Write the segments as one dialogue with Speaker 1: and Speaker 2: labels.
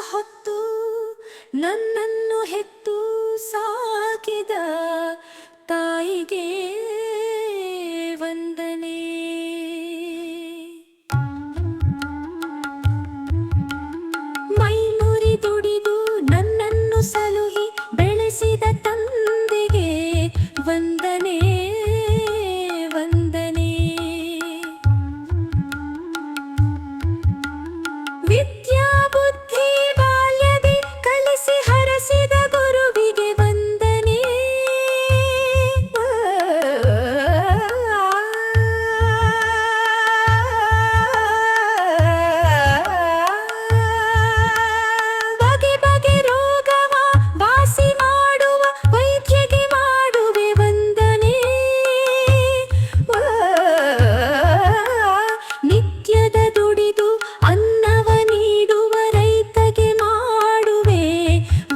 Speaker 1: ಹೊತ್ತು ನನ್ನನ್ನು ಹೆತ್ತು ಸಾಕಿದ ತಾಯಿಗೆ ವಂದನೆ. ಮೈಮುರಿ ದುಡಿದು ನನ್ನನ್ನು ಸಲುಹಿ ಬೆಳೆಸಿದ ತಂದೆಗೆ ವಂದನೆ ವಂದನೆ. ವಿದ್ಯಾ ಬುದ್ಧಿ ಬಾಲ್ಯದಿ ಕಲಿಸಿ ಹರಸಿದ ಗುರುವಿಗೆ ವಂದನೆ. ಬಗೆ ಬಗೆ ರೋಗವ ವಾಸಿ ಮಾಡುವ ವೈದ್ಯಗೆ ಮಾಡುವೆ ವಂದನೆ. ನಿತ್ಯದ ದುಡಿದು ಅನ್ನವ ನೀಡುವ ರೈತಗೆ ಮಾಡುವೆ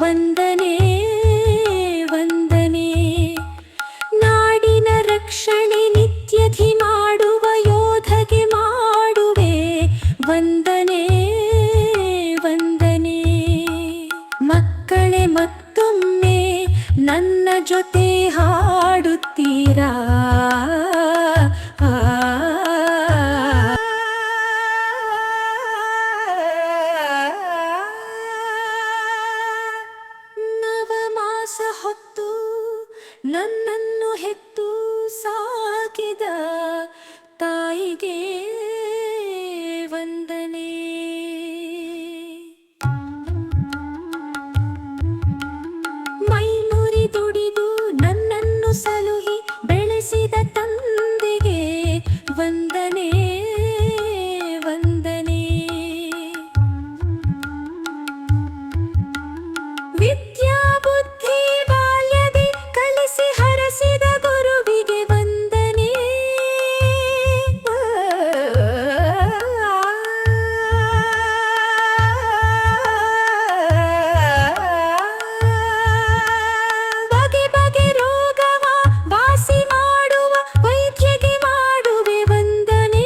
Speaker 1: ವಂದನೆ ವಂದನೆ. ನಾಡಿನ ರಕ್ಷಣೆ ನಿತ್ಯಧಿ ಮಾಡುವ ಯೋಧಗೆ ಮಾಡುವೆ ವಂದನೆ ವಂದನೆ. ಮಕ್ಕಳೇ ಮತ್ತೊಮ್ಮೆ ನನ್ನ ಜೊತೆ ಹಾಡುತ್ತೀರಾ? ನವಮಾಸ ಹೊತ್ತು ನನ್ನನ್ನು ಹೆತ್ತು ಸಾಕಿದ ತಾಯಿಗೆ ವಂದನೆ. ಮೈಮುರಿ ದುಡಿದು ನನ್ನನ್ನು ಸಲುಹಿ ಬೆಳೆಸಿದ ತಂದೆಗೆ ವಂದನೆ ವಂದನೆ. ವಿದ್ಯಾ ಬುದ್ಧಿ ಬಾಲ್ಯದಿ ಕಲಿಸಿ ಹರಸಿದ ಗುರುವಿಗೆ ವಂದನೆ. ಬಗೆ ಬಗೆ ರೋಗವ ವಾಸಿ ಮಾಡುವ ವೈದ್ಯಗೆ ಮಾಡುವೆ ವಂದನೆ.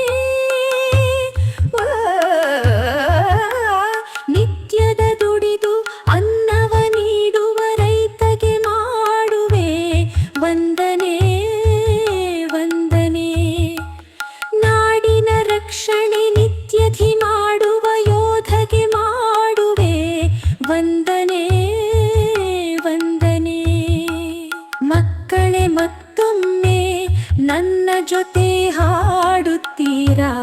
Speaker 1: ನಿತ್ಯದ ದುಡಿದು ಅನ್ನವ ನೀಡುವ ರೈತಗೆ ಮಾಡುವೆ ವಂದನೆ ವಂದನೆ. ನಾಡಿನ ರಕ್ಷಣೆ ನಿತ್ಯಧಿ ಮಾಡುವ ಯೋಧಗೆ ಮಾಡುವೆ ವಂದನೆ ವಂದನೆ. ಮಕ್ಕಳೇ ಮತ್ತೊಮ್ಮೆ ನನ್ನ ಜೊತೆ ಹಾಡುತ್ತೀರಾ?